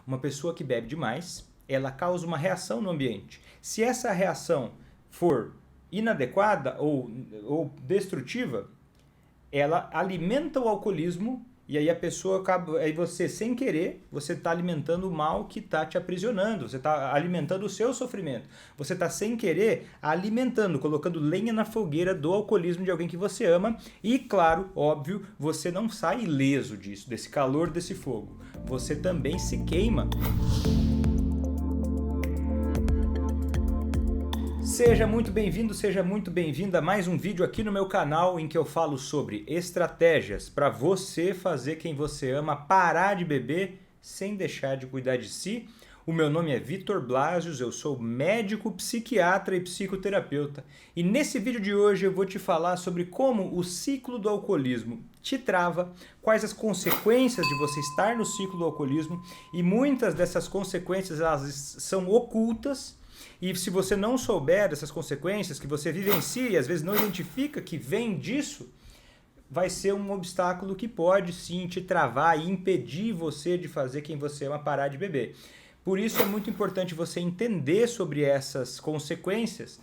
Uma pessoa que bebe demais, ela causa uma reação no ambiente. Se essa reação for inadequada ou destrutiva, ela alimenta o alcoolismo e aí a pessoa acaba, aí você sem querer, você está alimentando o mal que está te aprisionando, você está alimentando o seu sofrimento, você está sem querer alimentando, colocando lenha na fogueira do alcoolismo de alguém que você ama e claro, óbvio, você não sai ileso disso, desse calor, desse fogo, você também se queima. Seja muito bem-vindo, seja muito bem-vinda a mais um vídeo aqui no meu canal em que eu falo sobre estratégias para você fazer quem você ama parar de beber sem deixar de cuidar de si. O meu nome é Vitor Blasius, eu sou médico, psiquiatra e psicoterapeuta. E nesse vídeo de hoje eu vou te falar sobre como o ciclo do alcoolismo te trava, quais as consequências de você estar no ciclo do alcoolismo e muitas dessas consequências elas são ocultas. E se você não souber dessas consequências que você vivencia e às vezes não identifica que vem disso, vai ser um obstáculo que pode sim te travar e impedir você de fazer quem você ama parar de beber. Por isso é muito importante você entender sobre essas consequências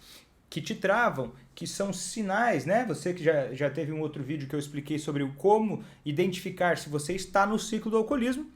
que te travam, que são sinais, né? Você que já teve um outro vídeo que eu expliquei sobre como identificar se você está no ciclo do alcoolismo.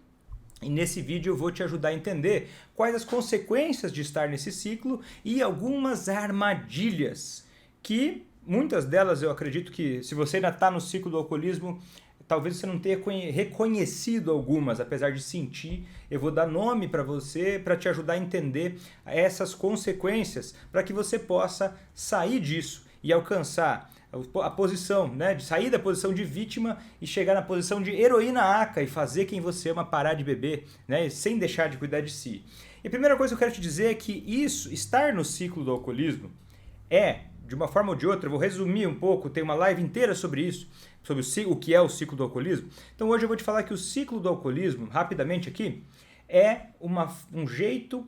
E nesse vídeo eu vou te ajudar a entender quais as consequências de estar nesse ciclo e algumas armadilhas que, muitas delas eu acredito que se você ainda está no ciclo do alcoolismo, talvez você não tenha reconhecido algumas, apesar de sentir, eu vou dar nome para você para te ajudar a entender essas consequências para que você possa sair disso e alcançar a posição, né, de sair da posição de vítima e chegar na posição de heroína aca e fazer quem você ama parar de beber, né, sem deixar de cuidar de si. E a primeira coisa que eu quero te dizer é que estar no ciclo do alcoolismo de uma forma ou de outra, eu vou resumir um pouco, tem uma live inteira sobre isso, sobre o que é o ciclo do alcoolismo. Então hoje eu vou te falar que o ciclo do alcoolismo, rapidamente aqui, é um jeito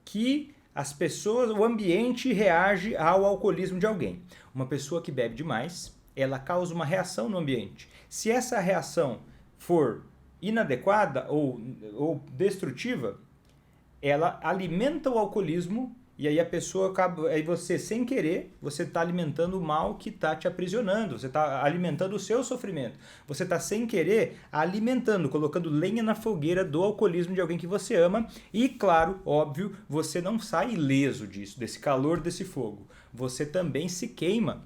que as pessoas, o ambiente reage ao alcoolismo de alguém. Uma pessoa que bebe demais, ela causa uma reação no ambiente. Se essa reação for inadequada ou destrutiva, ela alimenta o alcoolismo e aí a pessoa acaba, aí você sem querer, você está alimentando o mal que está te aprisionando, você está alimentando o seu sofrimento, você está sem querer alimentando, colocando lenha na fogueira do alcoolismo de alguém que você ama e claro, óbvio, você não sai ileso disso, desse calor, desse fogo, você também se queima.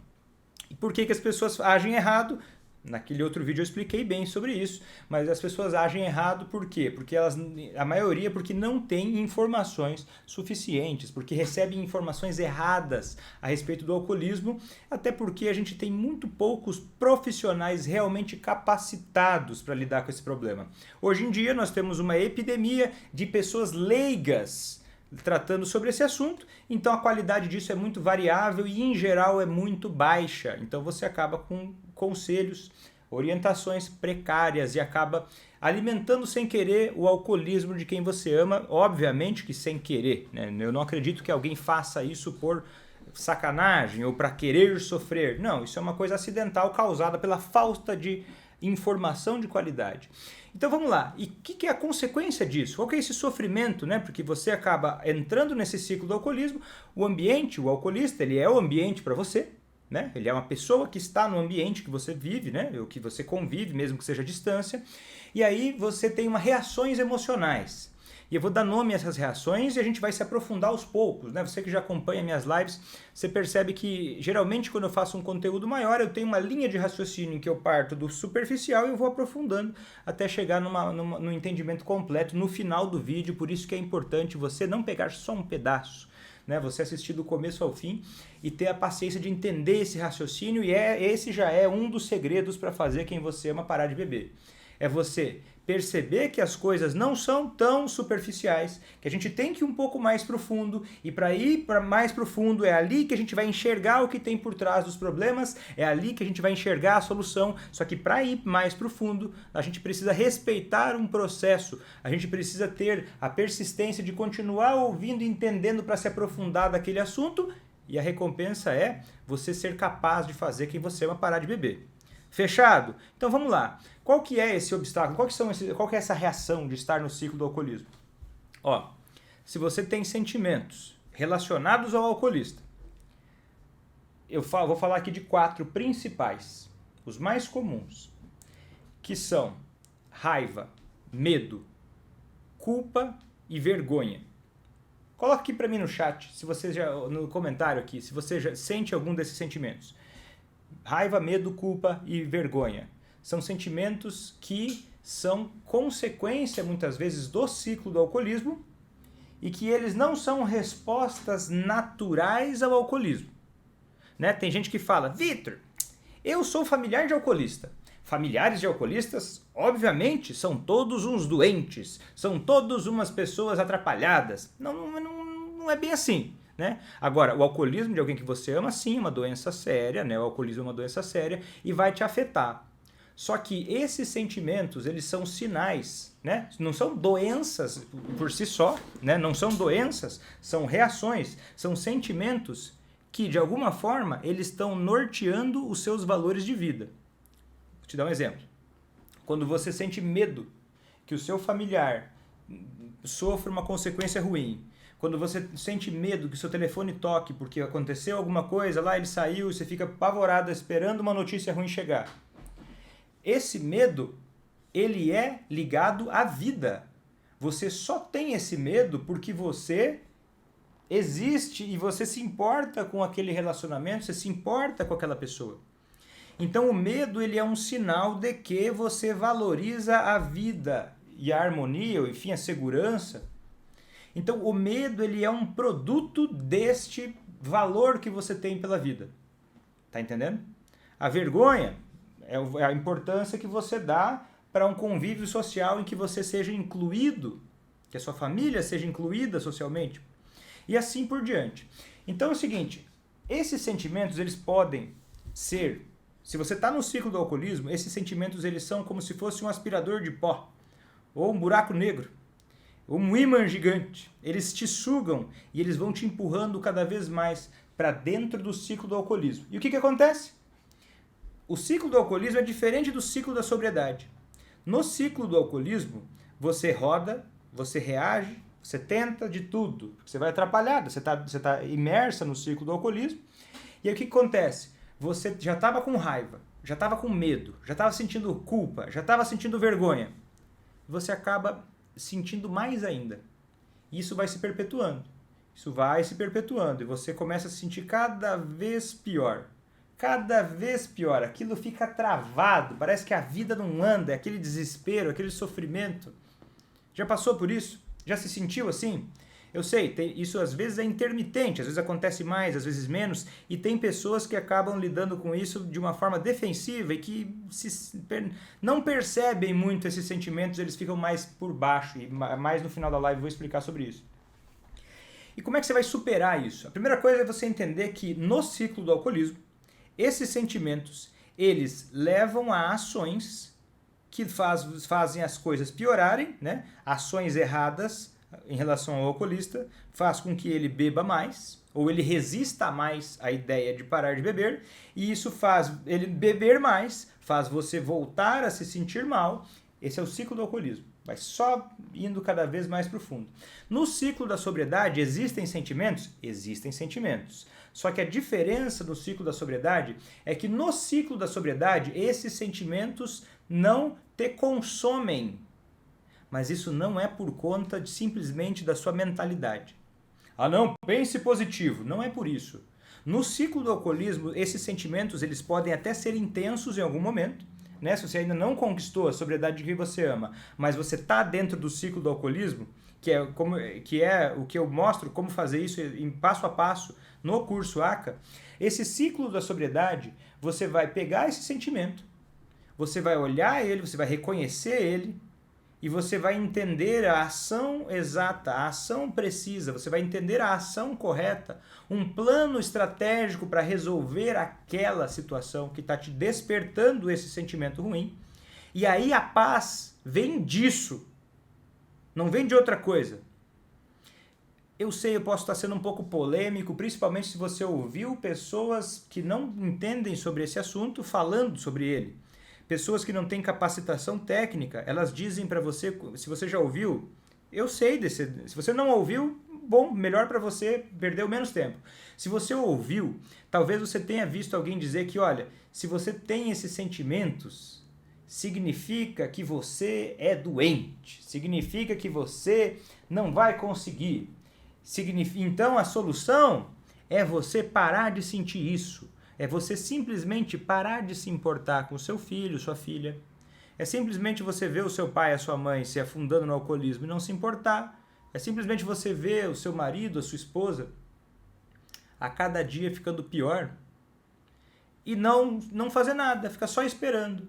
E por que as pessoas agem errado? Naquele outro vídeo eu expliquei bem sobre isso, mas as pessoas agem errado por quê? Porque a maioria porque não tem informações suficientes, porque recebem informações erradas a respeito do alcoolismo, até porque a gente tem muito poucos profissionais realmente capacitados para lidar com esse problema. Hoje em dia nós temos uma epidemia de pessoas leigas tratando sobre esse assunto, então a qualidade disso é muito variável e em geral é muito baixa, então você acaba com conselhos, orientações precárias e acaba alimentando sem querer o alcoolismo de quem você ama, obviamente que sem querer, né? Eu não acredito que alguém faça isso por sacanagem ou para querer sofrer, não, isso é uma coisa acidental causada pela falta de informação de qualidade. Então vamos lá, e o que é a consequência disso? Qual que é esse sofrimento, né? Porque você acaba entrando nesse ciclo do alcoolismo, o ambiente, o alcoolista, ele é o ambiente para você, né? Ele é uma pessoa que está no ambiente que você vive, né? Ou que você convive, mesmo que seja à distância, e aí você tem reações emocionais. E eu vou dar nome a essas reações e a gente vai se aprofundar aos poucos, né? Você que já acompanha minhas lives, você percebe que geralmente quando eu faço um conteúdo maior, eu tenho uma linha de raciocínio em que eu parto do superficial e eu vou aprofundando até chegar no entendimento completo no final do vídeo, por isso que é importante você não pegar só um pedaço, né? Você assistir do começo ao fim e ter a paciência de entender esse raciocínio e esse já é um dos segredos para fazer quem você ama parar de beber. É você perceber que as coisas não são tão superficiais, que a gente tem que ir um pouco mais profundo, e para ir para mais profundo é ali que a gente vai enxergar o que tem por trás dos problemas, é ali que a gente vai enxergar a solução, só que para ir mais profundo, a gente precisa respeitar um processo, a gente precisa ter a persistência de continuar ouvindo e entendendo para se aprofundar daquele assunto, e a recompensa é você ser capaz de fazer quem você ama parar de beber. Fechado? Então vamos lá. Qual que é esse obstáculo? Qual que é essa reação de estar no ciclo do alcoolismo? Ó, se você tem sentimentos relacionados ao alcoolista, vou falar aqui de 4 principais, os mais comuns, que são raiva, medo, culpa e vergonha. Coloca aqui para mim no chat, se você no comentário aqui, se você já sente algum desses sentimentos. Raiva, medo, culpa e vergonha. São sentimentos que são consequência, muitas vezes, do ciclo do alcoolismo e que eles não são respostas naturais ao alcoolismo. Né? Tem gente que fala, Vitor, eu sou familiar de alcoolista. Familiares de alcoolistas, obviamente, são todos uns doentes, são todos umas pessoas atrapalhadas. Não é bem assim. Né? Agora, o alcoolismo de alguém que você ama, sim, é uma doença séria, né? O alcoolismo é uma doença séria e vai te afetar. Só que esses sentimentos, eles são sinais, né? Não são doenças por si só, né? Não são doenças, são reações, são sentimentos que, de alguma forma, eles estão norteando os seus valores de vida. Vou te dar um exemplo. Quando você sente medo que o seu familiar sofra uma consequência ruim, quando você sente medo que o seu telefone toque porque aconteceu alguma coisa, lá ele saiu e você fica apavorado esperando uma notícia ruim chegar. Esse medo, ele é ligado à vida. Você só tem esse medo porque você existe e você se importa com aquele relacionamento, você se importa com aquela pessoa. Então o medo, ele é um sinal de que você valoriza a vida e a harmonia, ou enfim, a segurança. Então o medo, ele é um produto deste valor que você tem pela vida. Tá entendendo? A vergonha é a importância que você dá para um convívio social em que você seja incluído, que a sua família seja incluída socialmente, e assim por diante. Então é o seguinte, esses sentimentos, eles podem ser, se você está no ciclo do alcoolismo, esses sentimentos, eles são como se fosse um aspirador de pó, ou um buraco negro, ou um ímã gigante. Eles te sugam e eles vão te empurrando cada vez mais para dentro do ciclo do alcoolismo. E o que acontece? O ciclo do alcoolismo é diferente do ciclo da sobriedade. No ciclo do alcoolismo, você roda, você reage, você tenta de tudo. Você vai atrapalhada, você tá imersa no ciclo do alcoolismo. E aí o que acontece? Você já estava com raiva, já estava com medo, já estava sentindo culpa, já estava sentindo vergonha. Você acaba sentindo mais ainda. E isso vai se perpetuando. Isso vai se perpetuando. E você começa a se sentir cada vez pior. Cada vez pior, aquilo fica travado, parece que a vida não anda, é aquele desespero, aquele sofrimento. Já passou por isso? Já se sentiu assim? Eu sei, isso às vezes é intermitente, às vezes acontece mais, às vezes menos, e tem pessoas que acabam lidando com isso de uma forma defensiva e que não percebem muito esses sentimentos, eles ficam mais por baixo, e mais no final da live eu vou explicar sobre isso. E como é que você vai superar isso? A primeira coisa é você entender que no ciclo do alcoolismo, esses sentimentos, eles levam a ações que fazem as coisas piorarem, né? Ações erradas em relação ao alcoolista, faz com que ele beba mais, ou ele resista mais à ideia de parar de beber, e isso faz ele beber mais, faz você voltar a se sentir mal. Esse é o ciclo do alcoolismo, vai só indo cada vez mais profundo. No ciclo da sobriedade, existem sentimentos? Existem sentimentos. Só que a diferença no ciclo da sobriedade é que no ciclo da sobriedade, esses sentimentos não te consomem. Mas isso não é por conta simplesmente da sua mentalidade. Ah não, pense positivo. Não é por isso. No ciclo do alcoolismo, esses sentimentos eles podem até ser intensos em algum momento. Né? Se você ainda não conquistou a sobriedade de quem você ama, mas você está dentro do ciclo do alcoolismo, que é o que eu mostro como fazer isso em passo a passo no curso ACA, esse ciclo da sobriedade, você vai pegar esse sentimento, você vai olhar ele, você vai reconhecer ele, e você vai entender a ação exata, a ação precisa, você vai entender a ação correta, um plano estratégico para resolver aquela situação que está te despertando esse sentimento ruim. E aí a paz vem disso, não vem de outra coisa. Eu sei, eu posso estar sendo um pouco polêmico, principalmente se você ouviu pessoas que não entendem sobre esse assunto falando sobre ele. Pessoas que não têm capacitação técnica, elas dizem para você, se você já ouviu, Eu sei desse. Se você não ouviu, bom, melhor para você, perdeu menos tempo. Se você ouviu, talvez você tenha visto alguém dizer que, olha, se você tem esses sentimentos, significa que você é doente, significa que você não vai conseguir. Então a solução é você parar de sentir isso. É você simplesmente parar de se importar com seu filho, sua filha. É simplesmente você ver o seu pai e a sua mãe se afundando no alcoolismo e não se importar. É simplesmente você ver o seu marido, a sua esposa, a cada dia ficando pior e não fazer nada, ficar só esperando.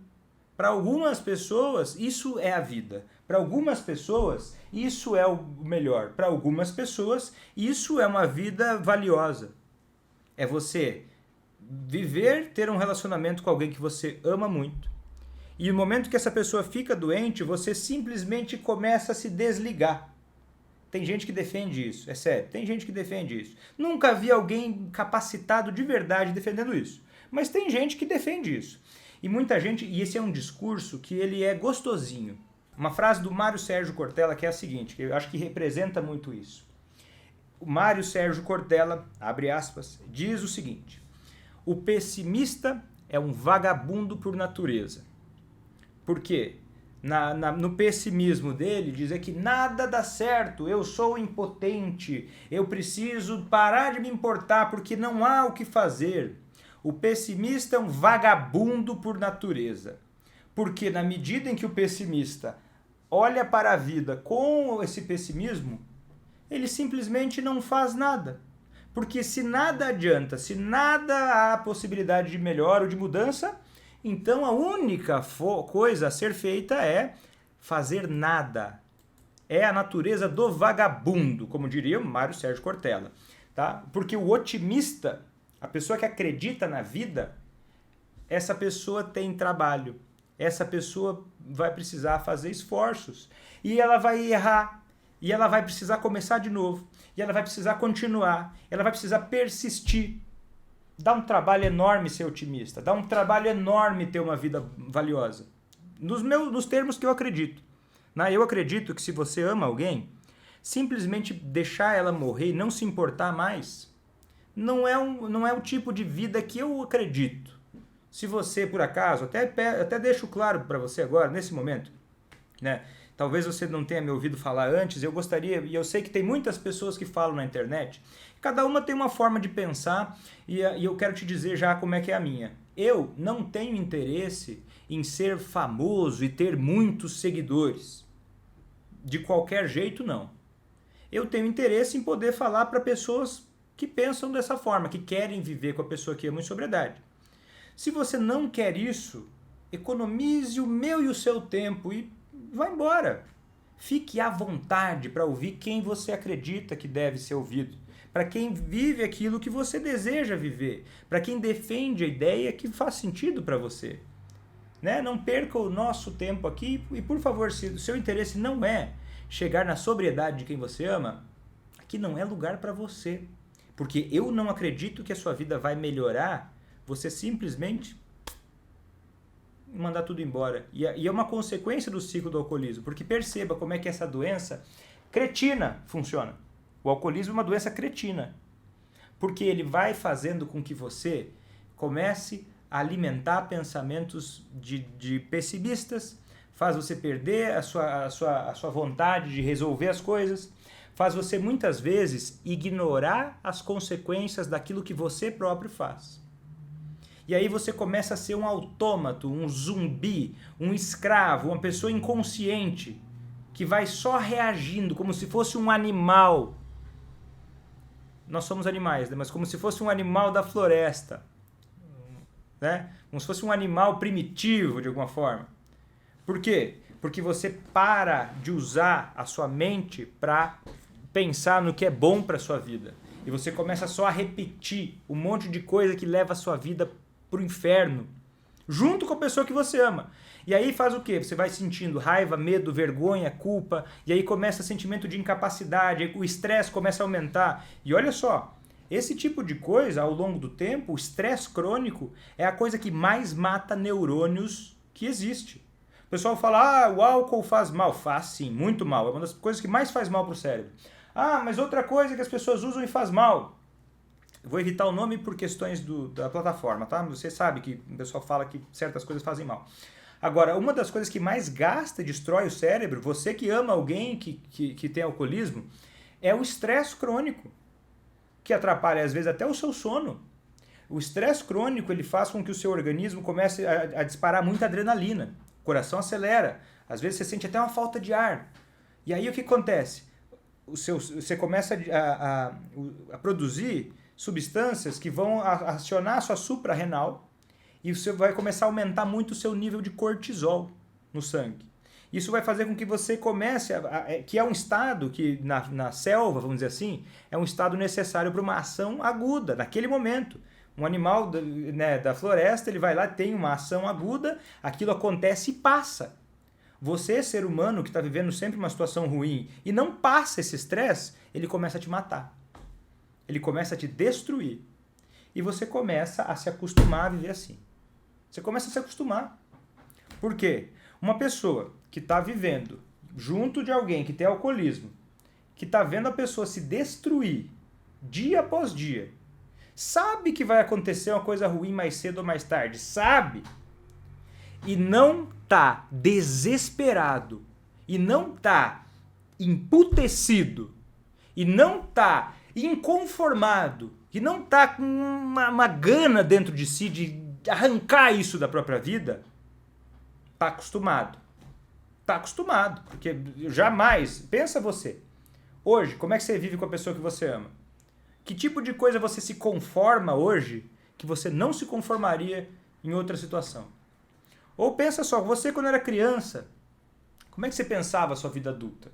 Para algumas pessoas, isso é a vida. Para algumas pessoas, isso é o melhor. Para algumas pessoas, isso é uma vida valiosa. É você viver, ter um relacionamento com alguém que você ama muito. E no momento que essa pessoa fica doente, você simplesmente começa a se desligar. Tem gente que defende isso, é sério, tem gente que defende isso. Nunca vi alguém capacitado de verdade defendendo isso. Mas tem gente que defende isso. E muita gente, e esse é um discurso que ele é gostosinho. Uma frase do Mário Sérgio Cortella que é a seguinte, que eu acho que representa muito isso. O Mário Sérgio Cortella, abre aspas, diz o seguinte: o pessimista é um vagabundo por natureza. Por quê? No pessimismo dele, dizer que nada dá certo, eu sou impotente, eu preciso parar de me importar porque não há o que fazer. O pessimista é um vagabundo por natureza. Porque na medida em que o pessimista olha para a vida com esse pessimismo, ele simplesmente não faz nada. Porque se nada adianta, se nada há possibilidade de melhora ou de mudança, então a única coisa a ser feita é fazer nada. É a natureza do vagabundo, como diria o Mário Sérgio Cortella. Tá? Porque o otimista, a pessoa que acredita na vida, essa pessoa tem trabalho. Essa pessoa vai precisar fazer esforços. E ela vai errar. E ela vai precisar começar de novo. E ela vai precisar continuar. Ela vai precisar persistir. Dá um trabalho enorme ser otimista. Dá um trabalho enorme ter uma vida valiosa. Nos termos que eu acredito. Eu acredito que se você ama alguém, simplesmente deixar ela morrer e não se importar mais, não é o tipo de vida que eu acredito. Se você, por acaso, até deixo claro para você agora, nesse momento, né? Talvez você não tenha me ouvido falar antes, eu gostaria, e eu sei que tem muitas pessoas que falam na internet, cada uma tem uma forma de pensar, e eu quero te dizer já como é que é a minha. Eu não tenho interesse em ser famoso e ter muitos seguidores. De qualquer jeito, não. Eu tenho interesse em poder falar para pessoas que pensam dessa forma, que querem viver com a pessoa que ama em sobriedade. Se você não quer isso, economize o meu e o seu tempo e vá embora. Fique à vontade para ouvir quem você acredita que deve ser ouvido. Para quem vive aquilo que você deseja viver. Para quem defende a ideia que faz sentido para você. Né? Não perca o nosso tempo aqui e, por favor, se o seu interesse não é chegar na sobriedade de quem você ama, aqui não é lugar para você. Porque eu não acredito que a sua vida vai melhorar você simplesmente mandar tudo embora. E é uma consequência do ciclo do alcoolismo, porque perceba como é que essa doença cretina funciona. O alcoolismo é uma doença cretina, porque ele vai fazendo com que você comece a alimentar pensamentos de pessimistas, faz você perder a sua vontade de resolver as coisas, faz você muitas vezes ignorar as consequências daquilo que você próprio faz. E aí você começa a ser um autômato, um zumbi, um escravo, uma pessoa inconsciente, que vai só reagindo como se fosse um animal. Nós somos animais, né? Mas como se fosse um animal da floresta. Né? Como se fosse um animal primitivo, de alguma forma. Por quê? Porque você para de usar a sua mente para pensar no que é bom para a sua vida. E você começa só a repetir um monte de coisa que leva a sua vida pro inferno, junto com a pessoa que você ama. E aí faz o quê? Você vai sentindo raiva, medo, vergonha, culpa, e aí começa sentimento de incapacidade, aí o estresse começa a aumentar. E olha só, esse tipo de coisa, ao longo do tempo, o estresse crônico é a coisa que mais mata neurônios que existe. pessoal fala, o álcool faz mal. Faz sim, muito mal. É uma das coisas que mais faz mal para o cérebro. Mas outra coisa que as pessoas usam e faz mal. Eu vou evitar o nome por questões da plataforma, tá? Você sabe que o pessoal fala que certas coisas fazem mal. Agora, uma das coisas que mais gasta e destrói o cérebro, você que ama alguém que tem alcoolismo, é o estresse crônico, que atrapalha às vezes até o seu sono. O estresse crônico ele faz com que o seu organismo comece a disparar muita adrenalina. O coração acelera. Às vezes você sente até uma falta de ar. E aí o que acontece? Você começa a produzir substâncias que vão acionar a sua suprarrenal e você vai começar a aumentar muito o seu nível de cortisol no sangue. Isso vai fazer com que você comece, que é um estado que na selva, vamos dizer assim, é um estado necessário para uma ação aguda, naquele momento. Um animal da floresta, ele vai lá, tem uma ação aguda, aquilo acontece e passa. Você, ser humano, que está vivendo sempre uma situação ruim e não passa esse estresse, ele começa a te matar. Ele começa a te destruir. E você começa a se acostumar a viver assim. Você começa a se acostumar. Por quê? Uma pessoa que está vivendo junto de alguém que tem alcoolismo, que está vendo a pessoa se destruir dia após dia, sabe que vai acontecer uma coisa ruim mais cedo ou mais tarde, sabe? E não está desesperado, e não está emputecido, e não está inconformado, e não está com uma gana dentro de si de arrancar isso da própria vida, está acostumado. Está acostumado, porque jamais, pensa você, hoje, como é que você vive com a pessoa que você ama? Que tipo de coisa você se conforma hoje que você não se conformaria em outra situação? Ou pensa só, você quando era criança, como é que você pensava a sua vida adulta?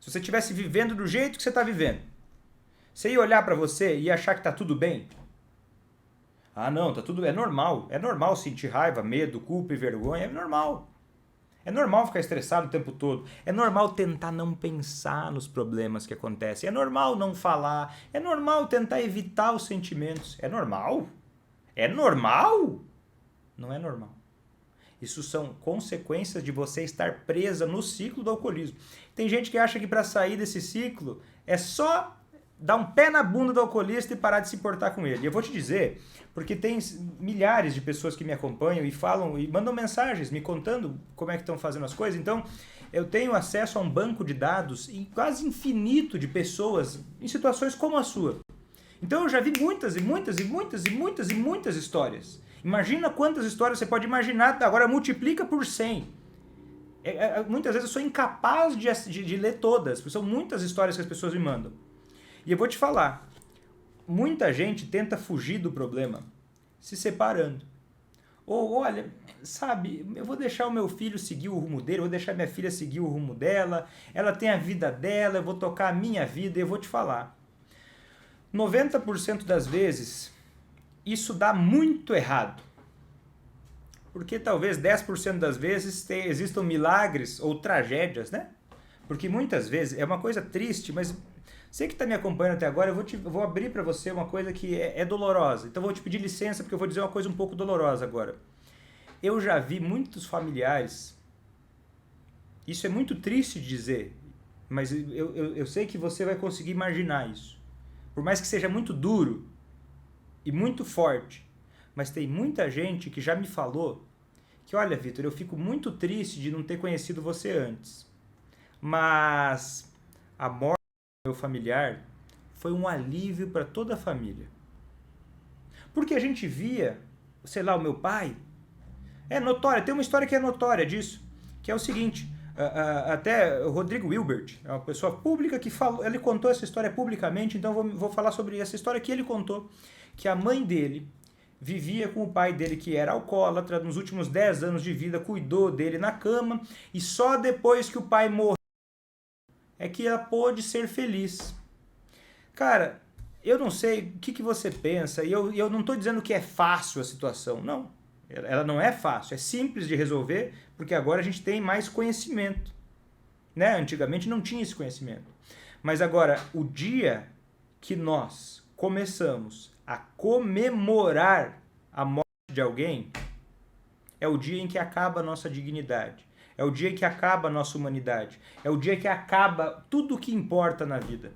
Se você estivesse vivendo do jeito que você está vivendo, você ia olhar para você e ia achar que está tudo bem? Não, tá tudo, é normal sentir raiva, medo, culpa e vergonha, é normal. É normal ficar estressado o tempo todo. É normal tentar não pensar nos problemas que acontecem. É normal não falar. É normal tentar evitar os sentimentos. É normal? É normal? Não é normal. Isso são consequências de você estar presa no ciclo do alcoolismo. Tem gente que acha que para sair desse ciclo é só dar um pé na bunda do alcoolista e parar de se importar com ele. E eu vou te dizer, porque tem milhares de pessoas que me acompanham e falam e mandam mensagens me contando como é que estão fazendo as coisas. Então, eu tenho acesso a um banco de dados quase infinito de pessoas em situações como a sua. Então, eu já vi muitas histórias. Imagina quantas histórias você pode imaginar, agora multiplica por 100. Muitas vezes eu sou incapaz de ler todas, porque são muitas histórias que as pessoas me mandam. E eu vou te falar, muita gente tenta fugir do problema se separando. Ou, olha, sabe, eu vou deixar o meu filho seguir o rumo dele, eu vou deixar minha filha seguir o rumo dela, ela tem a vida dela, eu vou tocar a minha vida, e eu vou te falar. 90% das vezes, isso dá muito errado. Porque talvez 10% das vezes existam milagres ou tragédias, né? Porque muitas vezes, é uma coisa triste, mas você que está me acompanhando até agora, eu vou abrir para você uma coisa que é dolorosa. Então eu vou te pedir licença porque eu vou dizer uma coisa um pouco dolorosa agora. Eu já vi muitos familiares, isso é muito triste de dizer, mas eu sei que você vai conseguir imaginar isso. Por mais que seja muito duro e muito forte, mas tem muita gente que já me falou que, olha, Vitor, eu fico muito triste de não ter conhecido você antes. Mas a morte meu familiar foi um alívio para toda a família. Porque a gente via, sei lá, o meu pai, é notória, tem uma história que é notória disso, que é o seguinte, até o Rodrigo Hilbert, é uma pessoa pública que falou, ele contou essa história publicamente, então vou falar sobre essa história que ele contou, que a mãe dele vivia com o pai dele que era alcoólatra, nos últimos 10 anos de vida cuidou dele na cama, e só depois que o pai morreu é que ela pôde ser feliz. Cara, eu não sei o que você pensa, e eu não estou dizendo que é fácil a situação, não. Ela não é fácil, é simples de resolver, porque agora a gente tem mais conhecimento. Né? Antigamente não tinha esse conhecimento. Mas agora, o dia que nós começamos a comemorar a morte de alguém, é o dia em que acaba a nossa dignidade. É o dia que acaba a nossa humanidade. É o dia que acaba tudo o que importa na vida.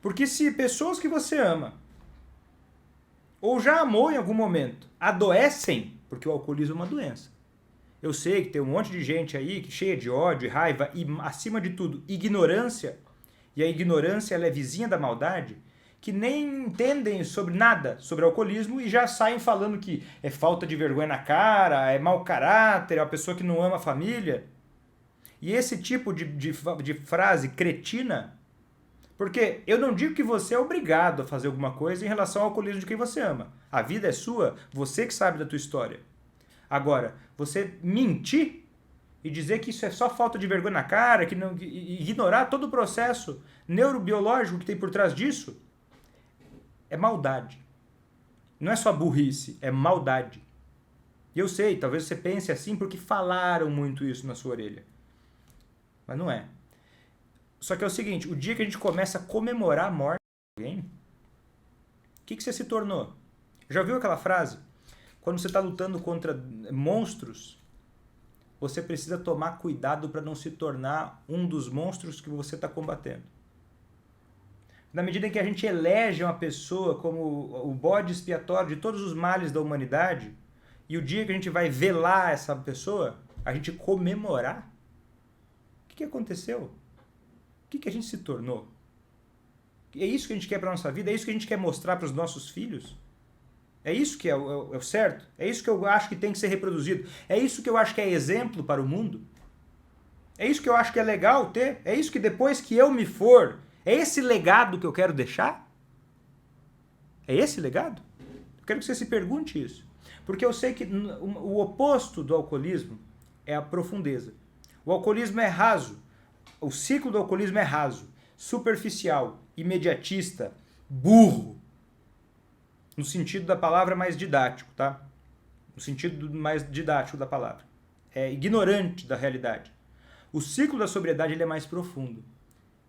Porque se pessoas que você ama, ou já amou em algum momento, adoecem, porque o alcoolismo é uma doença. Eu sei que tem um monte de gente aí que cheia de ódio e raiva e, acima de tudo, ignorância, e a ignorância ela é vizinha da maldade, que nem entendem sobre nada sobre alcoolismo e já saem falando que é falta de vergonha na cara, é mau caráter, é uma pessoa que não ama a família. E esse tipo de frase cretina, porque eu não digo que você é obrigado a fazer alguma coisa em relação ao alcoolismo de quem você ama. A vida é sua, você que sabe da tua história. Agora, você mentir e dizer que isso é só falta de vergonha na cara, que não, ignorar todo o processo neurobiológico que tem por trás disso, é maldade. Não é só burrice, é maldade. E eu sei, talvez você pense assim porque falaram muito isso na sua orelha. Mas não é. Só que é o seguinte, o dia que a gente começa a comemorar a morte de alguém, o que você se tornou? Já ouviu aquela frase? Quando você está lutando contra monstros, você precisa tomar cuidado para não se tornar um dos monstros que você está combatendo. Na medida em que a gente elege uma pessoa como o bode expiatório de todos os males da humanidade, e o dia que a gente vai velar essa pessoa, a gente comemorar, o que aconteceu? O que a gente se tornou? É isso que a gente quer para a nossa vida? É isso que a gente quer mostrar para os nossos filhos? É isso que é o certo? É isso que eu acho que tem que ser reproduzido? É isso que eu acho que é exemplo para o mundo? É isso que eu acho que é legal ter? É isso que depois que eu me for, é esse legado que eu quero deixar? É esse legado? Eu quero que você se pergunte isso. Porque eu sei que o oposto do alcoolismo é a profundeza. O alcoolismo é raso. O ciclo do alcoolismo é raso, superficial, imediatista, burro. No sentido da palavra mais didático, tá? No sentido mais didático da palavra. É ignorante da realidade. O ciclo da sobriedade ele é mais profundo.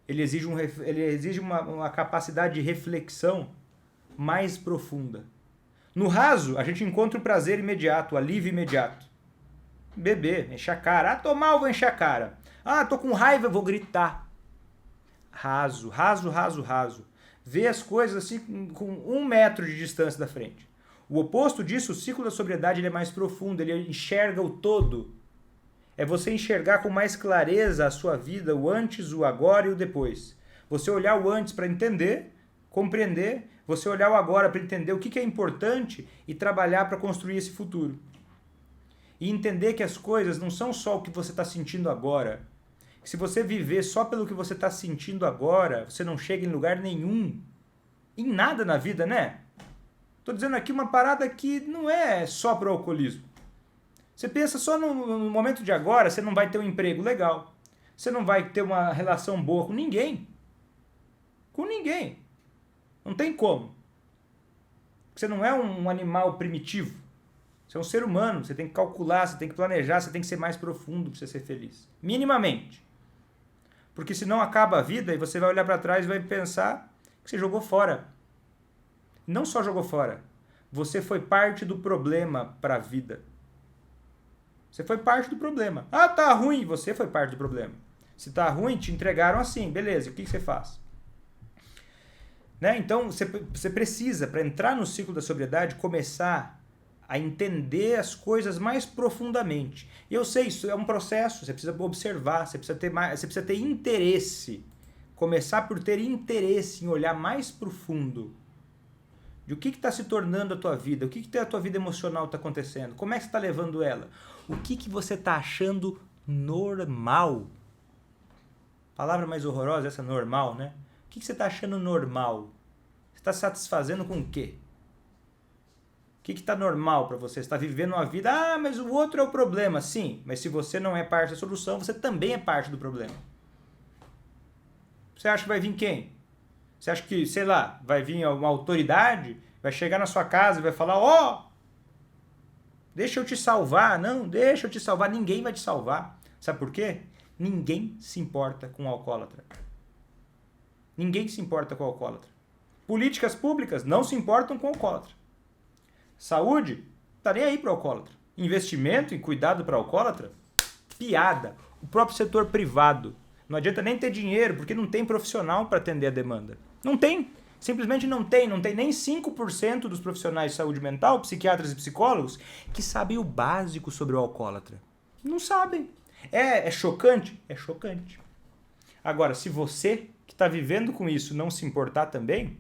Ele exige uma capacidade de reflexão mais profunda. No raso, a gente encontra o prazer imediato, o alívio imediato. Beber, encher a cara. Ah, tô mal, vou encher a cara. Ah, tô com raiva, eu vou gritar. Raso, raso, raso, raso. Vê as coisas assim com 1 metro de distância da frente. O oposto disso, o ciclo da sobriedade ele é mais profundo, ele enxerga o todo. É você enxergar com mais clareza a sua vida, o antes, o agora e o depois. Você olhar o antes para entender, compreender, você olhar o agora para entender o que é importante e trabalhar para construir esse futuro. E entender que as coisas não são só o que você está sentindo agora. Se você viver só pelo que você está sentindo agora, você não chega em lugar nenhum. Em nada na vida, né? Estou dizendo aqui uma parada que não é só para o alcoolismo. Você pensa só no momento de agora, você não vai ter um emprego legal. Você não vai ter uma relação boa com ninguém. Com ninguém. Não tem como. Você não é um animal primitivo. Você é um ser humano. Você tem que calcular, você tem que planejar, você tem que ser mais profundo para você ser feliz. Minimamente. Porque senão acaba a vida e você vai olhar para trás e vai pensar que você jogou fora. Não só jogou fora. Você foi parte do problema para a vida. Você foi parte do problema. Ah, tá ruim. Você foi parte do problema. Se tá ruim, te entregaram assim. Beleza, o que você faz? Né? Então, você precisa, para entrar no ciclo da sobriedade, começar a entender as coisas mais profundamente. E eu sei, isso é um processo, você precisa observar, você precisa ter interesse. Começar por ter interesse em olhar mais profundo. De o que está se tornando a tua vida, o que a tua vida emocional está acontecendo, como é que você está levando ela, o que você está achando normal. Palavra mais horrorosa essa, normal, né? O que você está achando normal? Você está satisfazendo com o quê? O que está normal para você? Você está vivendo uma vida, ah, mas o outro é o problema. Sim, mas se você não é parte da solução, você também é parte do problema. Você acha que vai vir quem? Você acha que, sei lá, vai vir uma autoridade, vai chegar na sua casa e vai falar, ó, deixa eu te salvar. Não, deixa eu te salvar. Ninguém vai te salvar. Sabe por quê? Ninguém se importa com o alcoólatra. Ninguém se importa com o alcoólatra. Políticas públicas não se importam com o alcoólatra. Saúde, tá nem aí para o alcoólatra. Investimento e cuidado para o alcoólatra, piada. O próprio setor privado. Não adianta nem ter dinheiro, porque não tem profissional para atender a demanda. Não tem. Simplesmente não tem nem 5% dos profissionais de saúde mental, psiquiatras e psicólogos, que sabem o básico sobre o alcoólatra. Não sabem. É chocante? É chocante. Agora, se você que está vivendo com isso não se importar também,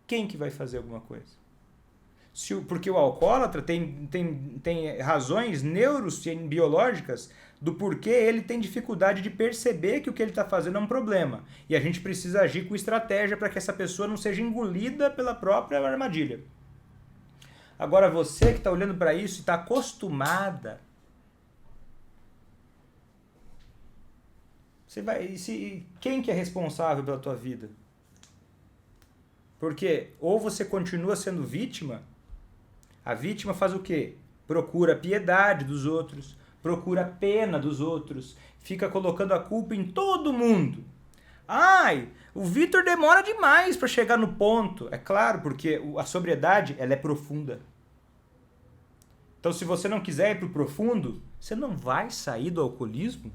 quem que vai fazer alguma coisa? Porque o alcoólatra tem razões neurobiológicas do porquê ele tem dificuldade de perceber que o que ele está fazendo é um problema. E a gente precisa agir com estratégia para que essa pessoa não seja engolida pela própria armadilha. Agora você que está olhando para isso e está acostumada, quem que é responsável pela tua vida? Porque ou você continua sendo vítima, a vítima faz o quê? Procura piedade dos outros, procura pena dos outros, fica colocando a culpa em todo mundo. Ai, o Vitor demora demais para chegar no ponto. É claro, porque a sobriedade ela é profunda. Então, se você não quiser ir para o profundo, você não vai sair do alcoolismo.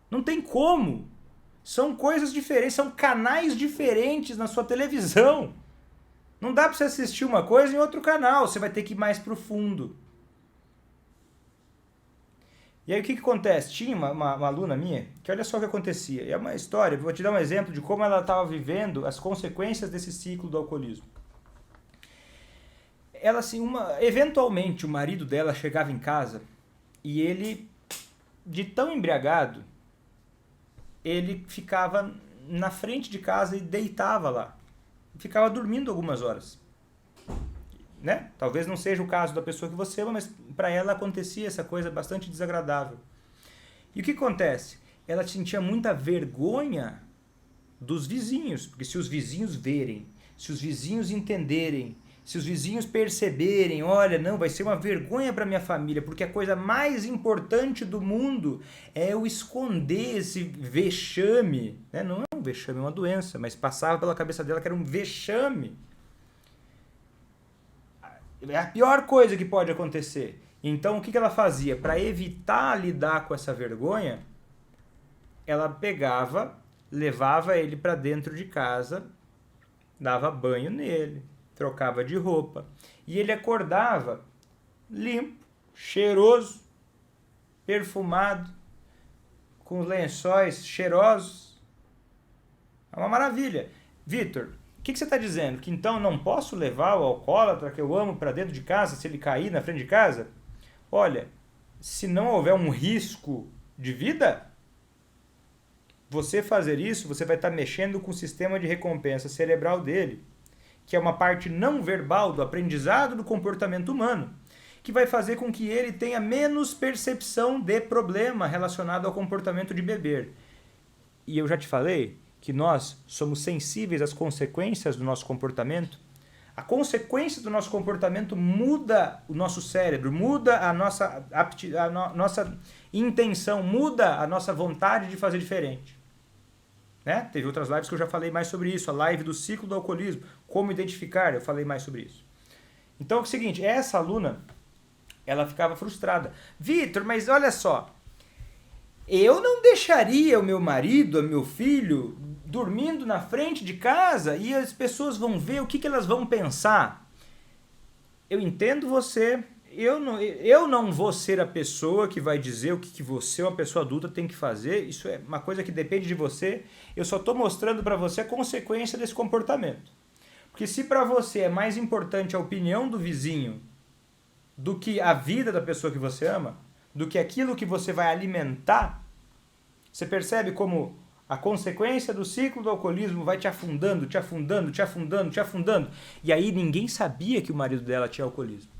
Não tem como. São coisas diferentes, são canais diferentes na sua televisão. Não dá para você assistir uma coisa em outro canal, você vai ter que ir mais profundo. E aí o que acontece? Tinha uma aluna minha, que olha só o que acontecia. É uma história, vou te dar um exemplo de como ela estava vivendo as consequências desse ciclo do alcoolismo. Ela, assim, eventualmente o marido dela chegava em casa e ele, de tão embriagado, ele ficava na frente de casa e deitava lá. Ficava dormindo algumas horas. Né? Talvez não seja o caso da pessoa que você ama, mas para ela acontecia essa coisa bastante desagradável. E o que acontece? Ela sentia muita vergonha dos vizinhos, porque se os vizinhos verem, se os vizinhos entenderem, se os vizinhos perceberem, olha, não, vai ser uma vergonha para minha família, porque a coisa mais importante do mundo é eu esconder esse vexame. Né? Não é um vexame, é uma doença, mas passava pela cabeça dela que era um vexame. É a pior coisa que pode acontecer. Então, o que ela fazia? Para evitar lidar com essa vergonha, ela pegava, levava ele para dentro de casa, dava banho nele, trocava de roupa. E ele acordava limpo, cheiroso, perfumado, com lençóis cheirosos. É uma maravilha. Vitor, o que você está dizendo? Que então não posso levar o alcoólatra que eu amo para dentro de casa se ele cair na frente de casa? Olha, se não houver um risco de vida, você fazer isso, você vai estar mexendo com o sistema de recompensa cerebral dele, que é uma parte não verbal do aprendizado do comportamento humano, que vai fazer com que ele tenha menos percepção de problema relacionado ao comportamento de beber. E eu já te falei que nós somos sensíveis às consequências do nosso comportamento. A consequência do nosso comportamento muda o nosso cérebro, muda a nossa intenção, muda a nossa vontade de fazer diferente. Né? Teve outras lives que eu já falei mais sobre isso, a live do ciclo do alcoolismo, como identificar, eu falei mais sobre isso. Então é o seguinte, essa aluna, ela ficava frustrada. Vitor, mas olha só, eu não deixaria o meu marido, o meu filho, dormindo na frente de casa e as pessoas vão ver o que elas vão pensar. Eu entendo você, eu não vou ser a pessoa que vai dizer o que você, uma pessoa adulta, tem que fazer. Isso é uma coisa que depende de você. Eu só estou mostrando para você a consequência desse comportamento. Porque se para você é mais importante a opinião do vizinho do que a vida da pessoa que você ama, do que aquilo que você vai alimentar, você percebe como a consequência do ciclo do alcoolismo vai te afundando, te afundando, te afundando, te afundando. E aí ninguém sabia que o marido dela tinha alcoolismo.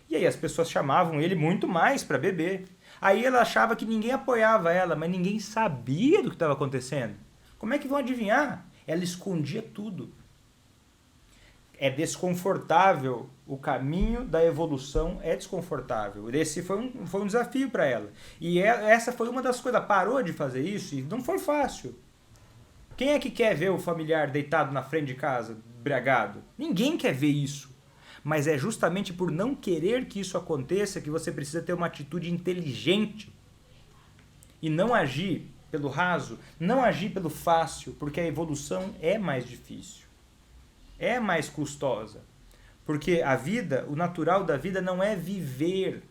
E aí as pessoas chamavam ele muito mais para beber. Aí ela achava que ninguém apoiava ela, mas ninguém sabia do que estava acontecendo. Como é que vão adivinhar? Ela escondia tudo. É desconfortável, o caminho da evolução é desconfortável. Esse foi um desafio para ela. E essa foi uma das coisas, ela parou de fazer isso e não foi fácil. Quem é que quer ver o familiar deitado na frente de casa, embriagado? Ninguém quer ver isso. Mas é justamente por não querer que isso aconteça que você precisa ter uma atitude inteligente e não agir pelo raso, não agir pelo fácil, porque a evolução é mais difícil, é mais custosa. Porque a vida, o natural da vida não é viver.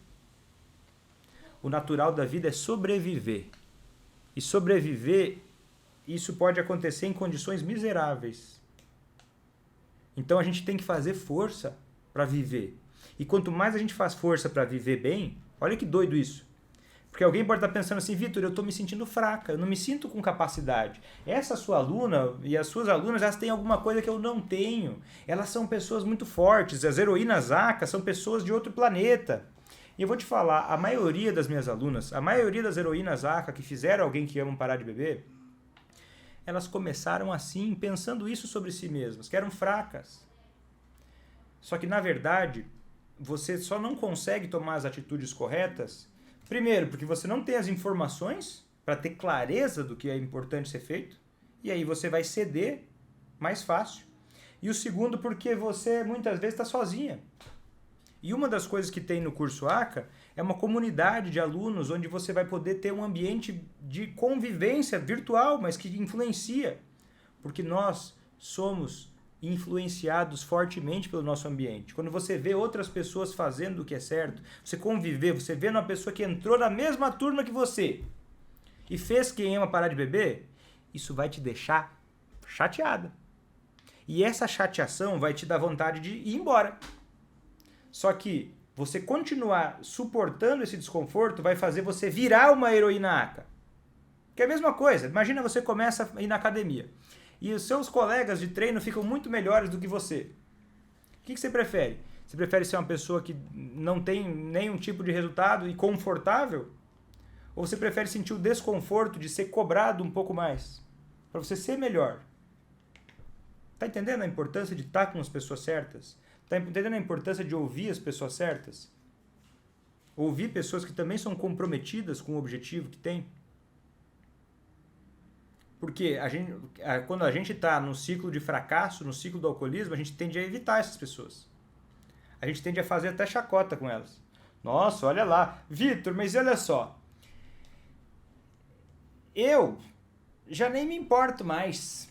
O natural da vida é sobreviver. E sobreviver, isso pode acontecer em condições miseráveis. Então a gente tem que fazer força para viver. E quanto mais a gente faz força para viver bem, olha que doido isso. Porque alguém pode estar pensando assim, Vitor, eu estou me sentindo fraca, eu não me sinto com capacidade. Essa sua aluna e as suas alunas, elas têm alguma coisa que eu não tenho. Elas são pessoas muito fortes, as heroínas Aka são pessoas de outro planeta. E eu vou te falar, a maioria das minhas alunas, a maioria das heroínas Aka que fizeram Alguém que Ama Parar de Beber, elas começaram assim, pensando isso sobre si mesmas, que eram fracas. Só que, na verdade, você só não consegue tomar as atitudes corretas. Primeiro, porque você não tem as informações para ter clareza do que é importante ser feito, e aí você vai ceder mais fácil. E o segundo, porque você muitas vezes está sozinha. E uma das coisas que tem no curso Aka é uma comunidade de alunos onde você vai poder ter um ambiente de convivência virtual, mas que influencia. Porque nós somos influenciados fortemente pelo nosso ambiente. Quando você vê outras pessoas fazendo o que é certo, você conviver, você vê uma pessoa que entrou na mesma turma que você e fez Quem Ama Parar de Beber, isso vai te deixar chateada. E essa chateação vai te dar vontade de ir embora. Só que você continuar suportando esse desconforto vai fazer você virar uma heroína Aka. Que é a mesma coisa. Imagina você começa a ir na academia e os seus colegas de treino ficam muito melhores do que você. O que você prefere? Você prefere ser uma pessoa que não tem nenhum tipo de resultado e confortável? Ou você prefere sentir o desconforto de ser cobrado um pouco mais? Para você ser melhor. Tá entendendo a importância de estar com as pessoas certas? Tá entendendo a importância de ouvir as pessoas certas? Ouvir pessoas que também são comprometidas com o objetivo que tem? Porque quando a gente está no ciclo de fracasso, no ciclo do alcoolismo, a gente tende a evitar essas pessoas. A gente tende a fazer até chacota com elas. Nossa, olha lá. Vitor, mas olha só. Eu já nem me importo mais.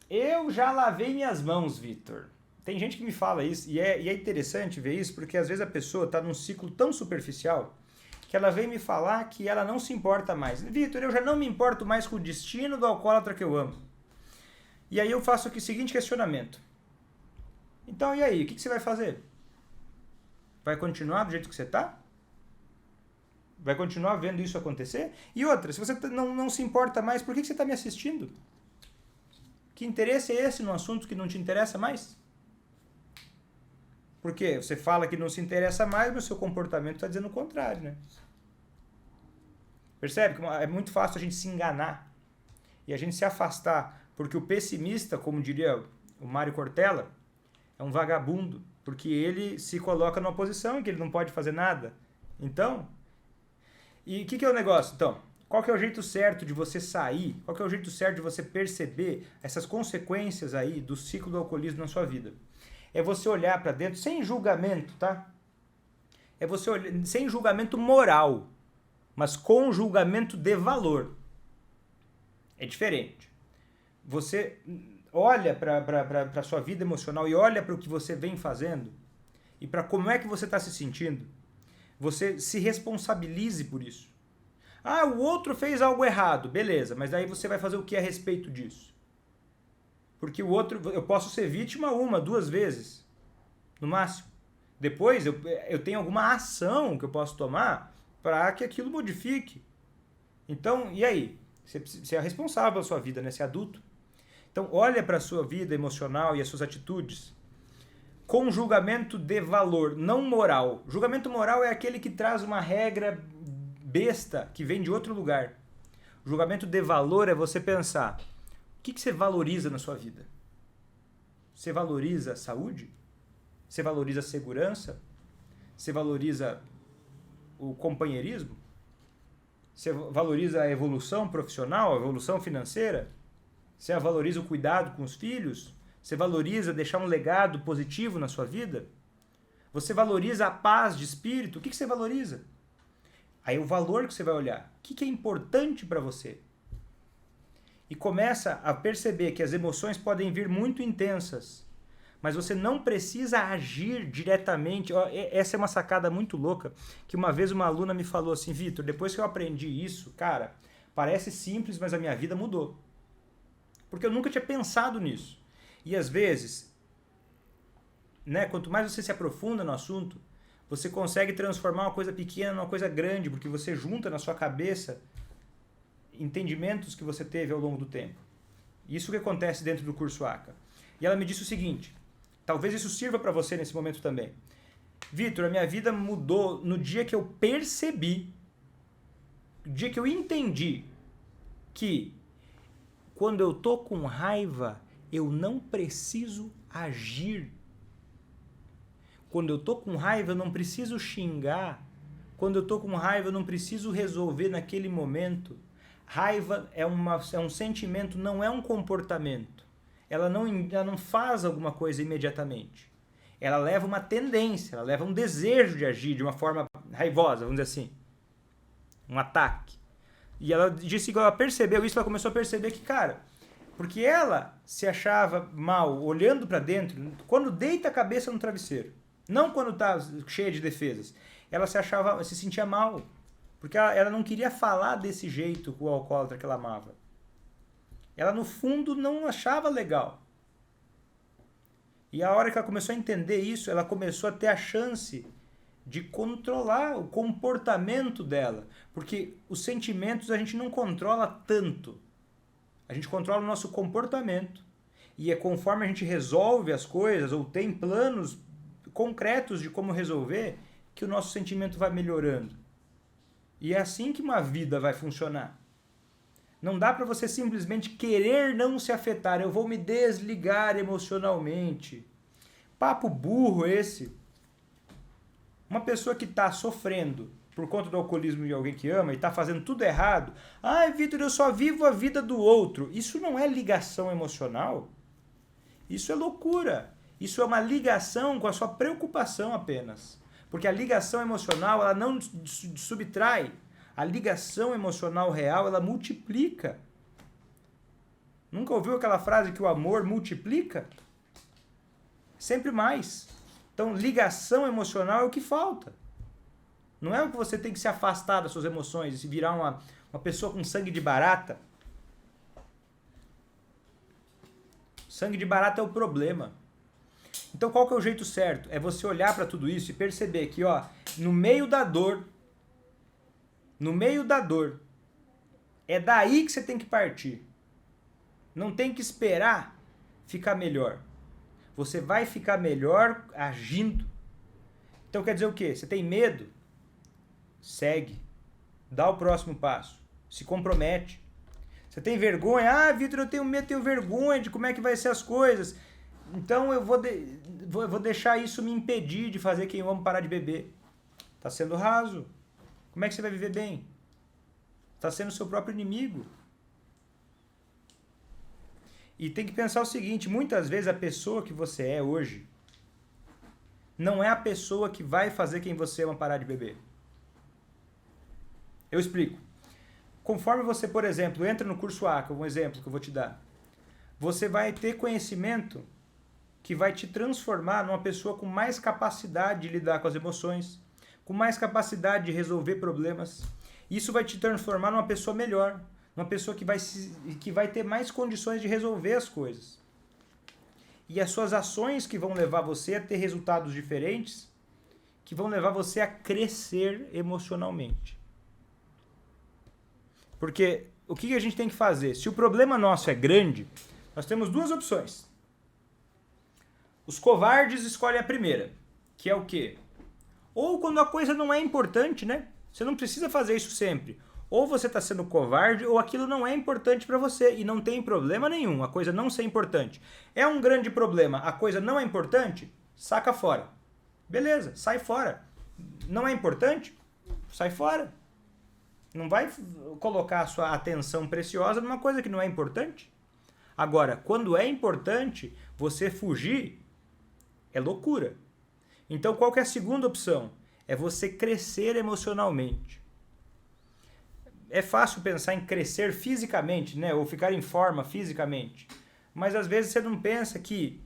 Eu já lavei minhas mãos, Vitor. Tem gente que me fala isso, e é interessante ver isso, porque às vezes a pessoa está num ciclo tão superficial que ela vem me falar que ela não se importa mais. Vitor, eu já não me importo mais com o destino do alcoólatra que eu amo. E aí eu faço aqui o seguinte questionamento. Então, e aí? O que você vai fazer? Vai continuar do jeito que você está? Vai continuar vendo isso acontecer? E outra, se você não se importa mais, por que você está me assistindo? Que interesse é esse num assunto que não te interessa mais? Porque você fala que não se interessa mais, mas o seu comportamento está dizendo o contrário, né? Percebe que é muito fácil a gente se enganar e a gente se afastar, porque o pessimista, como diria o Mário Cortella, é um vagabundo, porque ele se coloca numa posição em que ele não pode fazer nada. Então, e o que é o negócio? Então, qual que é o jeito certo de você sair? Qual que é o jeito certo de você perceber essas consequências aí do ciclo do alcoolismo na sua vida? É você olhar para dentro sem julgamento, tá? É você olhar sem julgamento moral, mas com julgamento de valor. É diferente. Você olha para a sua vida emocional e olha para o que você vem fazendo e para como é que você está se sentindo. Você se responsabilize por isso. Ah, o outro fez algo errado. Beleza, mas daí você vai fazer o que a respeito disso? Porque o outro, eu posso ser vítima uma, duas vezes, no máximo. Depois eu tenho alguma ação que eu posso tomar para que aquilo modifique. Então, e aí? Você é responsável pela sua vida, né? Você é adulto. Então, olha para a sua vida emocional e as suas atitudes com julgamento de valor, não moral. Julgamento moral é aquele que traz uma regra besta que vem de outro lugar. Julgamento de valor é você pensar: o que você valoriza na sua vida? Você valoriza a saúde? Você valoriza a segurança? Você valoriza o companheirismo? Você valoriza a evolução profissional, a evolução financeira? Você valoriza o cuidado com os filhos? Você valoriza deixar um legado positivo na sua vida? Você valoriza a paz de espírito? O que você valoriza? Aí o valor que você vai olhar. O que é importante para você? E começa a perceber que as emoções podem vir muito intensas, mas você não precisa agir diretamente. Essa é uma sacada muito louca, que uma vez uma aluna me falou assim, Vitor, depois que eu aprendi isso, cara, parece simples, mas a minha vida mudou. Porque eu nunca tinha pensado nisso. E às vezes, né, quanto mais você se aprofunda no assunto, você consegue transformar uma coisa pequena numa coisa grande, porque você junta na sua cabeça entendimentos que você teve ao longo do tempo. Isso que acontece dentro do curso ACA. E ela me disse o seguinte, talvez isso sirva para você nesse momento também. Vitor, a minha vida mudou no dia que eu percebi, no dia que eu entendi que quando eu tô com raiva, eu não preciso agir. Quando eu tô com raiva, eu não preciso xingar. Quando eu tô com raiva, eu não preciso resolver naquele momento. Raiva é um sentimento, não é um comportamento. Ela não faz alguma coisa imediatamente. Ela leva uma tendência, ela leva um desejo de agir de uma forma raivosa, vamos dizer assim. Um ataque. E ela disse que ela percebeu isso, ela começou a perceber que, cara, porque ela se achava mal olhando para dentro, quando deita a cabeça no travesseiro, não quando está cheia de defesas, ela se sentia mal. Porque ela não queria falar desse jeito com o alcoólatra que ela amava. Ela, no fundo, não achava legal. E a hora que ela começou a entender isso, ela começou a ter a chance de controlar o comportamento dela. Porque os sentimentos a gente não controla tanto. A gente controla o nosso comportamento. E é conforme a gente resolve as coisas, ou tem planos concretos de como resolver, que o nosso sentimento vai melhorando. E é assim que uma vida vai funcionar. Não dá para você simplesmente querer não se afetar. Eu vou me desligar emocionalmente. Papo burro esse. Uma pessoa que está sofrendo por conta do alcoolismo de alguém que ama e está fazendo tudo errado. Ai, Vitor, eu só vivo a vida do outro. Isso não é ligação emocional. Isso é loucura. Isso é uma ligação com a sua preocupação apenas. Porque a ligação emocional, ela não subtrai. A ligação emocional real, ela multiplica. Nunca ouviu aquela frase que o amor multiplica? Sempre mais. Então, ligação emocional é o que falta. Não é o que você tem que se afastar das suas emoções e se virar uma pessoa com sangue de barata. Sangue de barata é o problema. Então qual que é o jeito certo? É você olhar para tudo isso e perceber que, ó, no meio da dor, é daí que você tem que partir. Não tem que esperar ficar melhor. Você vai ficar melhor agindo. Então quer dizer o quê? Você tem medo? Segue. Dá o próximo passo. Se compromete. Você tem vergonha? Ah, Vitor, eu tenho medo, tenho vergonha de como é que vai ser as coisas. Então eu vou deixar isso me impedir de fazer quem eu amo parar de beber. Está sendo raso. Como é que você vai viver bem? Está sendo seu próprio inimigo. E tem que pensar o seguinte, muitas vezes a pessoa que você é hoje não é a pessoa que vai fazer quem você ama parar de beber. Eu explico. Conforme você, por exemplo, entra no curso ACA, um exemplo que eu vou te dar, você vai ter conhecimento que vai te transformar numa pessoa com mais capacidade de lidar com as emoções, com mais capacidade de resolver problemas. Isso vai te transformar numa pessoa melhor, uma pessoa que vai ter mais condições de resolver as coisas. E as suas ações que vão levar você a ter resultados diferentes, que vão levar você a crescer emocionalmente. Porque o que a gente tem que fazer? Se o problema nosso é grande, nós temos duas opções. Os covardes escolhem a primeira, que é o quê? Ou quando a coisa não é importante, né? Você não precisa fazer isso sempre. Ou você está sendo covarde, ou aquilo não é importante para você. E não tem problema nenhum, a coisa não ser importante. É um grande problema, a coisa não é importante? Saca fora. Beleza, sai fora. Não é importante? Sai fora. Não vai colocar a sua atenção preciosa numa coisa que não é importante. Agora, quando é importante, você fugir é loucura. Então, qual que é a segunda opção? É você crescer emocionalmente. é fácil pensar em crescer fisicamente, né? Ou ficar em forma fisicamente. Mas às vezes você não pensa que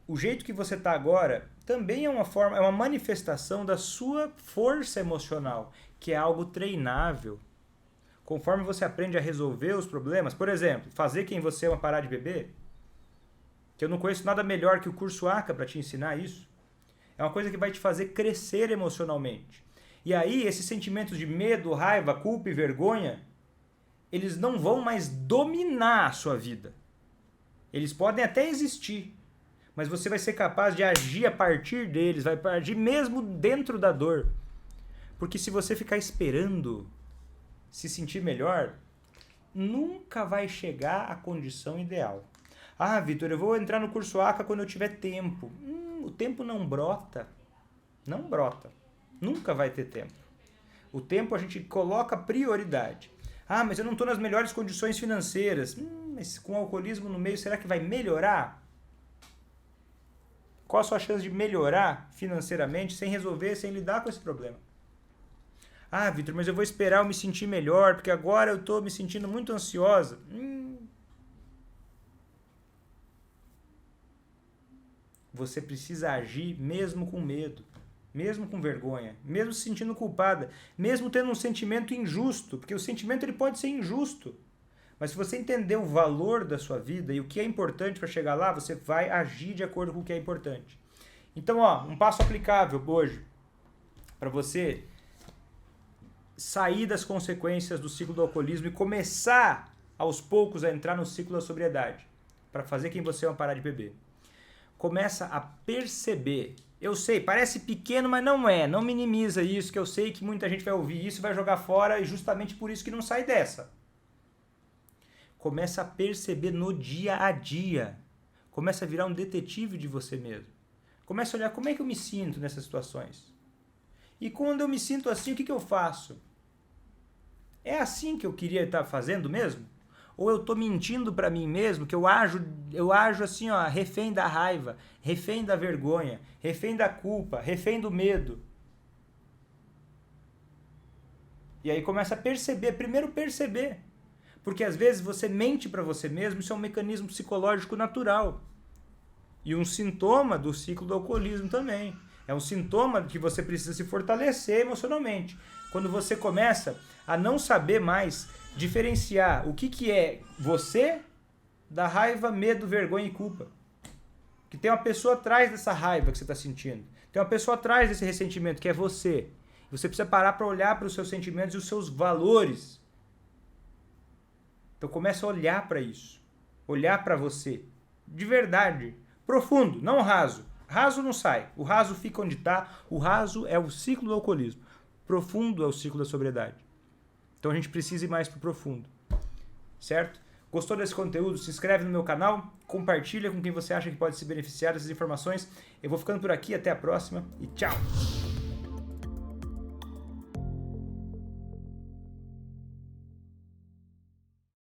o jeito que você está agora também é uma manifestação da sua força emocional, que é algo treinável. Conforme você aprende a resolver os problemas, por exemplo, fazer quem você ama parar de beber, que eu não conheço nada melhor que o curso ACA para te ensinar isso, é uma coisa que vai te fazer crescer emocionalmente. E aí, esses sentimentos de medo, raiva, culpa e vergonha, eles não vão mais dominar a sua vida. Eles podem até existir, mas você vai ser capaz de agir a partir deles, vai agir mesmo dentro da dor. Porque se você ficar esperando se sentir melhor, nunca vai chegar à condição ideal. Ah, Vitor, eu vou entrar no curso ACA quando eu tiver tempo. O tempo não brota. Não brota. Nunca vai ter tempo. O tempo a gente coloca prioridade. Ah, mas eu não estou nas melhores condições financeiras. Mas com o alcoolismo no meio, será que vai melhorar? Qual a sua chance de melhorar financeiramente sem resolver, sem lidar com esse problema? Ah, Vitor, mas eu vou esperar eu me sentir melhor, porque agora eu estou me sentindo muito ansiosa. Você precisa agir mesmo com medo, mesmo com vergonha, mesmo se sentindo culpada, mesmo tendo um sentimento injusto, porque o sentimento ele pode ser injusto. Mas se você entender o valor da sua vida e o que é importante para chegar lá, você vai agir de acordo com o que é importante. Então, um passo aplicável hoje para você sair das consequências do ciclo do alcoolismo e começar aos poucos a entrar no ciclo da sobriedade, para fazer quem você ama parar de beber. Começa a perceber. Eu sei, parece pequeno, mas não é. Não minimiza isso, que eu sei que muita gente vai ouvir isso e vai jogar fora, e justamente por isso que não sai dessa. Começa a perceber no dia a dia. Começa a virar um detetive de você mesmo. Começa a olhar como é que eu me sinto nessas situações. E quando eu me sinto assim, o que eu faço? É assim que eu queria estar fazendo mesmo? Ou eu estou mentindo para mim mesmo, que eu ajo assim, refém da raiva, refém da vergonha, refém da culpa, refém do medo. E aí começa a perceber, primeiro perceber. Porque às vezes você mente para você mesmo, isso é um mecanismo psicológico natural. E um sintoma do ciclo do alcoolismo também. É um sintoma de que você precisa se fortalecer emocionalmente. Quando você começa a não saber mais diferenciar o que é você da raiva, medo, vergonha e culpa. Que tem uma pessoa atrás dessa raiva que você está sentindo. Tem uma pessoa atrás desse ressentimento que é você. Você precisa parar para olhar para os seus sentimentos e os seus valores. Então começa a olhar para isso. Olhar para você. De verdade. Profundo, não raso. Raso não sai. O raso fica onde está. O raso é o ciclo do alcoolismo. Profundo é o ciclo da sobriedade. Então a gente precisa ir mais pro profundo. Certo? Gostou desse conteúdo? Se inscreve no meu canal, compartilha com quem você acha que pode se beneficiar dessas informações. Eu vou ficando por aqui, até a próxima e tchau!